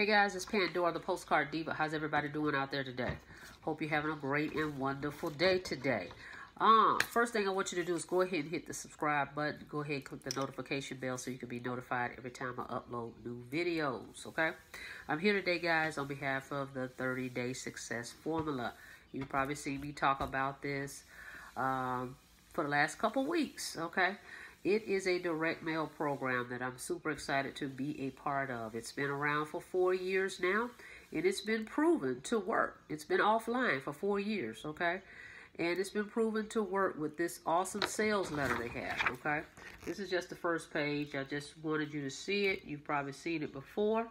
Hey guys, it's Pandora, the Postcard Diva. How's everybody doing out there today? Hope you're having a great and wonderful day today. First thing I want you to do is go ahead and hit the subscribe button. Go ahead and click the notification bell so you can be notified every time I upload new videos, okay? I'm here today, guys, on behalf of the 30-Day Success Formula. You probably see me talk about this for the last couple weeks, okay? It is a direct mail program that I'm super excited to be a part of. It's been around for 4 years now, and it's been proven to work. It's been offline for 4 years, okay? And it's been proven to work with this awesome sales letter they have, okay? This is just the first page. I just wanted you to see it. You've probably seen it before.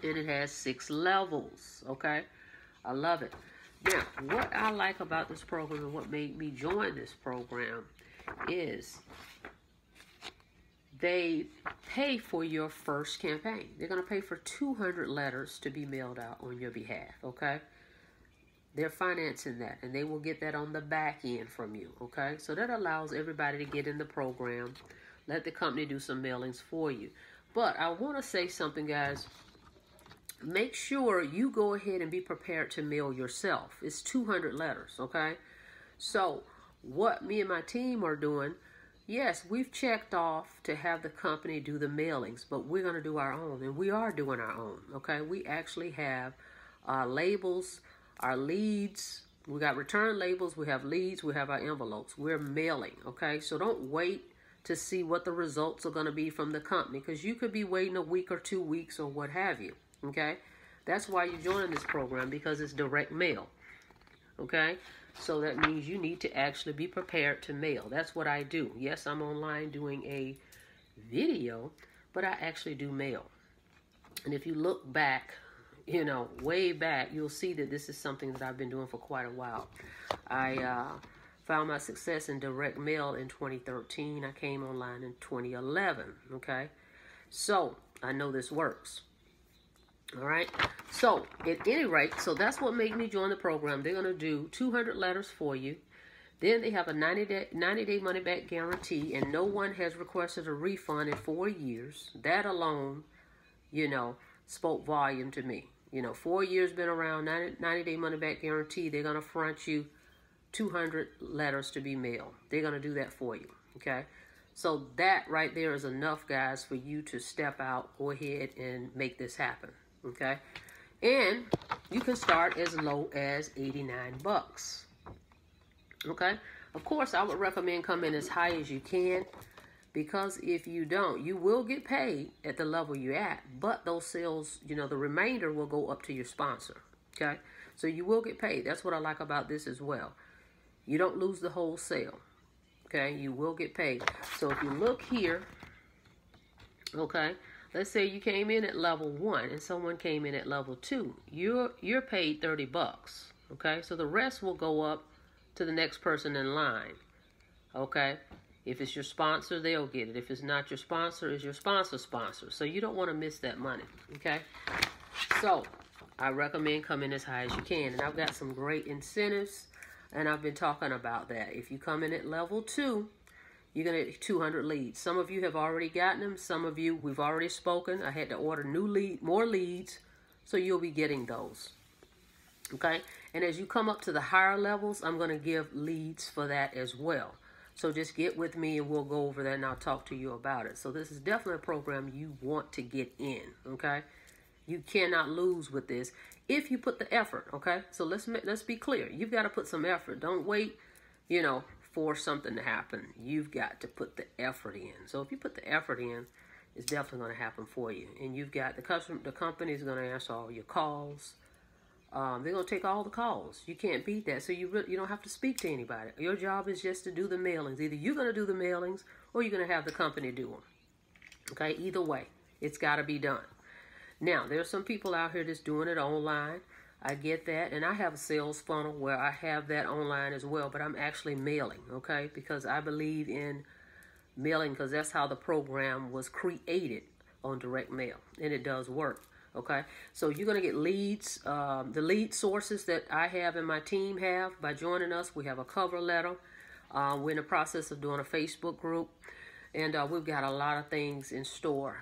And it has 6 levels, okay? I love it. Now, what I like about this program and what made me join this program is they pay for your first campaign. They're going to pay for 200 letters to be mailed out on your behalf, okay? They're financing that, and they will get that on the back end from you, okay? So that allows everybody to get in the program, let the company do some mailings for you. But I want to say something, guys. Make sure you go ahead and be prepared to mail yourself. It's 200 letters, okay? So what me and my team are doing, yes, we've checked off to have the company do the mailings, but we're going to do our own, and we are doing our own, okay? We actually have labels, our leads. We got return labels, we have leads, we have our envelopes. We're mailing, okay? So don't wait to see what the results are going to be from the company, because you could be waiting a week or 2 weeks or what have you, okay? That's why you're joining this program, because it's direct mail, okay? So that means you need to actually be prepared to mail. That's what I do. Yes, I'm online doing a video, but I actually do mail. And if you look back, you know, way back, you'll see that this is something that I've been doing for quite a while. I found my success in direct mail in 2013. I came online in 2011, okay? So I know this works. All right, so at any rate, so that's what made me join the program. They're going to do 200 letters for you. Then they have a 90-day money-back guarantee, and no one has requested a refund in 4 years. That alone, you know, spoke volume to me. You know, 4 years been around, 90-day money-back guarantee. They're going to front you 200 letters to be mailed. They're going to do that for you, okay? So that right there is enough, guys, for you to step out, go ahead and make this happen. Okay, and you can start as low as 89 bucks. Okay, of course, I would recommend coming as high as you can, because if you don't, you will get paid at the level you're at, but those sales, you know, the remainder will go up to your sponsor. Okay, so you will get paid. That's what I like about this as well. You don't lose the whole sale. Okay, you will get paid. So if you look here, okay, let's say you came in at level 1 and someone came in at level 2. You're paid 30 bucks, okay? So the rest will go up to the next person in line, okay? If it's your sponsor, they'll get it. If it's not your sponsor, it's your sponsor's sponsor. So you don't want to miss that money, okay? So I recommend coming as high as you can. And I've got some great incentives, and I've been talking about that. If you come in at level 2, you're going to get 200 leads. Some of you have already gotten them. Some of you, we've already spoken. I had to order more leads, so you'll be getting those. Okay? And as you come up to the higher levels, I'm going to give leads for that as well. So just get with me and we'll go over that and I'll talk to you about it. So this is definitely a program you want to get in, okay? You cannot lose with this if you put the effort, okay? So let's be clear. You've got to put some effort. Don't wait, you know, for something to happen. You've got to put the effort in. So if you put the effort in, it's definitely going to happen for you. And you've got the company is going to answer all your calls. They're going to take all the calls. You can't beat that. So you don't have to speak to anybody. Your job is just to do the mailings. Either you're going to do the mailings or you're going to have the company do them. Okay, either way, it's got to be done. Now, there's some people out here that's doing it online. I get that, and I have a sales funnel where I have that online as well, but I'm actually mailing, okay, because I believe in mailing, because that's how the program was created on direct mail, and it does work, okay? So you're going to get leads. The lead sources that I have and my team have by joining us, we have a cover letter. We're in the process of doing a Facebook group, And we've got a lot of things in store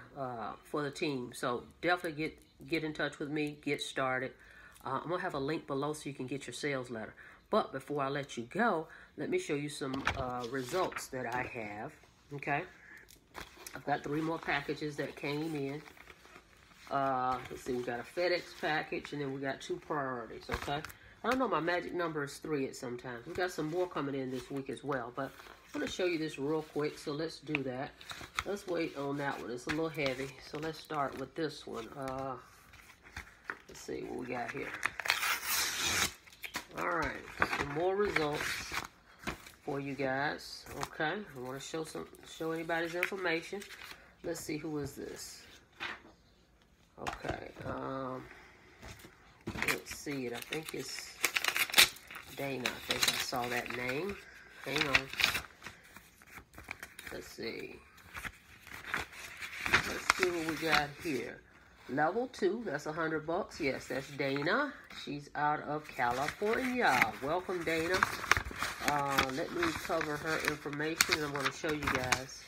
for the team. So definitely get in touch with me, get started. I'm going to have a link below so you can get your sales letter. But before I let you go, let me show you some results that I have. Okay. I've got 3 more packages that came in. Let's see, we got a FedEx package, and then we got 2 priorities, okay? I don't know, my magic number is 3 at sometimes. We got some more coming in this week as well, but I'm going to show you this real quick, so let's do that. Let's wait on that one. It's a little heavy, so let's start with this one. Let's see what we got here. All right, some more results for you guys. Okay, I want to show anybody's information. Let's see, who is this? Okay, let's see it. I think it's Dana. I think I saw that name. Hang on. Let's see. Let's see what we got here. Level 2, that's $100. Yes, that's Dana. She's out of California. Welcome, Dana. Let me cover her information. I'm going to show you guys.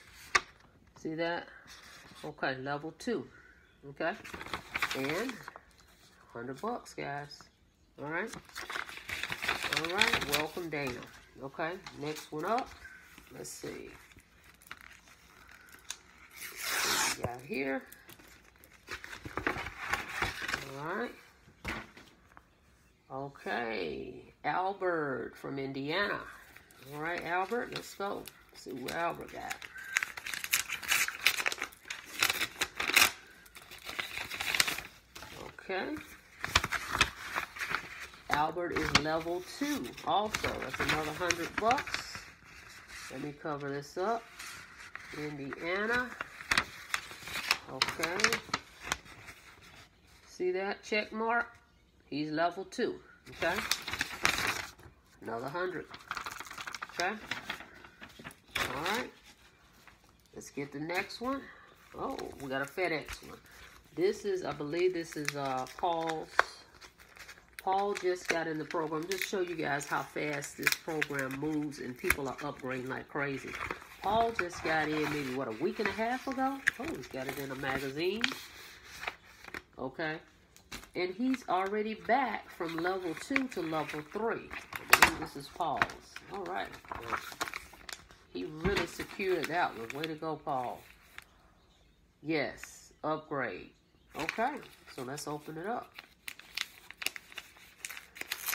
See that? Okay, level 2. Okay, and $100, guys. All right. All right. Welcome, Dana. Okay. Next one up. Let's see. What we got here. All right. Okay. Albert from Indiana. All right, Albert. Let's go. Let's see what Albert got. Okay. Albert is level 2 also. That's another $100. Let me cover this up. Indiana. Okay. See that check mark? He's level 2. Okay. Another 100. Okay. All right. Let's get the next one. Oh, we got a FedEx one. This is, I believe this is Paul's. Paul just got in the program. Just show you guys how fast this program moves and people are upgrading like crazy. Paul just got in maybe, what, a week and a half ago? Oh, he's got it in a magazine. Okay. And he's already back from level 2 to level 3. I believe this is Paul's. All right. Well, he really secured that one. Way to go, Paul. Yes. Upgrade. Okay, so let's open it up.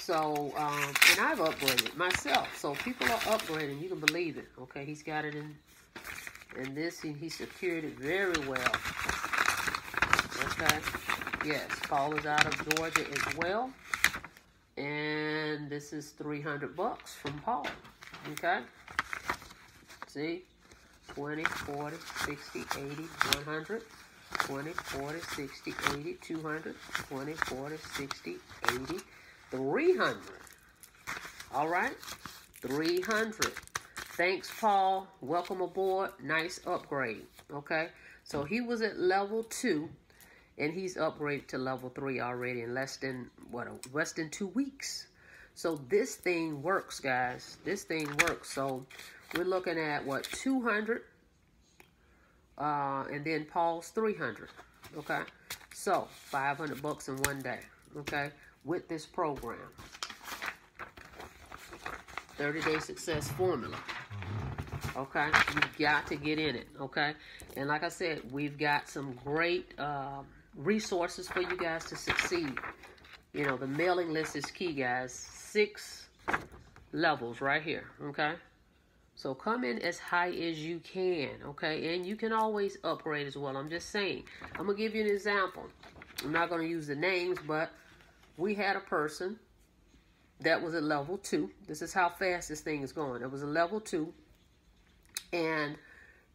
So, and I've upgraded myself. So people are upgrading. You can believe it. Okay, he's got it in this, and he secured it very well. Okay, yes, Paul is out of Georgia as well. And this is $300 from Paul. Okay, see, 20, 40, 60, 80, 100. 20, 40, 60, 80, 200, 20, 40, 60, 80, 300. All right, 300. Thanks, Paul. Welcome aboard. Nice upgrade. Okay, so he was at level 2, and he's upgraded to level 3 already in less than 2 weeks. So this thing works, guys. This thing works. So we're looking at what, 200. And then Paul's 300, okay? So, $500 in one day, okay? With this program. 30-day success formula, okay? You've got to get in it, okay? And like I said, we've got some great resources for you guys to succeed. You know, the mailing list is key, guys. 6 levels right here, okay? So come in as high as you can, okay? And you can always upgrade as well. I'm just saying. I'm going to give you an example. I'm not going to use the names, but we had a person that was at level 2. This is how fast this thing is going. It was a level 2. And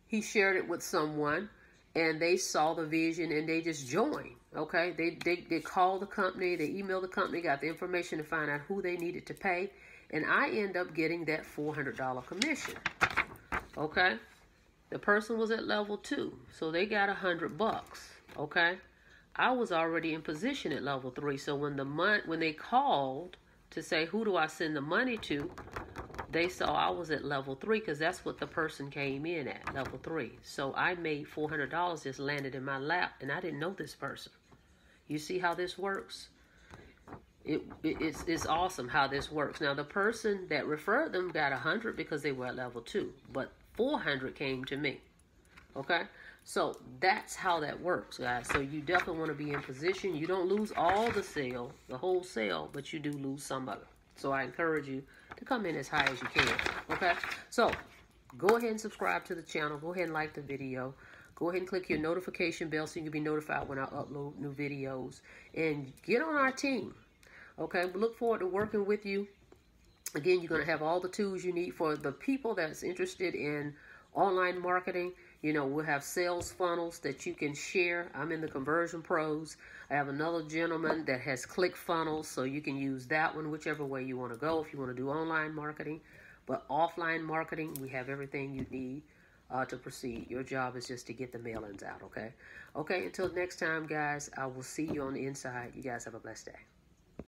he shared it with someone. And they saw the vision and they just joined, okay? They called the company. They emailed the company, got the information to find out who they needed to pay. And I end up getting that $400 commission, okay? The person was at level 2, so they got $100, okay? I was already in position at level 3, so when they called to say, who do I send the money to, they saw I was at level 3 because that's what the person came in at, level 3. So I made $400 just landed in my lap, and I didn't know this person. You see how this works? It's awesome how this works. Now, the person that referred them got 100 because they were at level 2, but 400 came to me. Okay? So that's how that works, guys. So you definitely want to be in position. You don't lose all the sale, the whole sale, but you do lose some of it. So I encourage you to come in as high as you can. Okay? So go ahead and subscribe to the channel. Go ahead and like the video. Go ahead and click your notification bell so you can be notified when I upload new videos. And get on our team. Okay? We look forward to working with you. Again, you're going to have all the tools you need for the people that's interested in online marketing. You know, we'll have sales funnels that you can share. I'm in the Conversion Pros. I have another gentleman that has click funnels, so you can use that one whichever way you want to go if you want to do online marketing. But offline marketing, we have everything you need to proceed. Your job is just to get the mailings out, okay? Okay, until next time, guys, I will see you on the inside. You guys have a blessed day.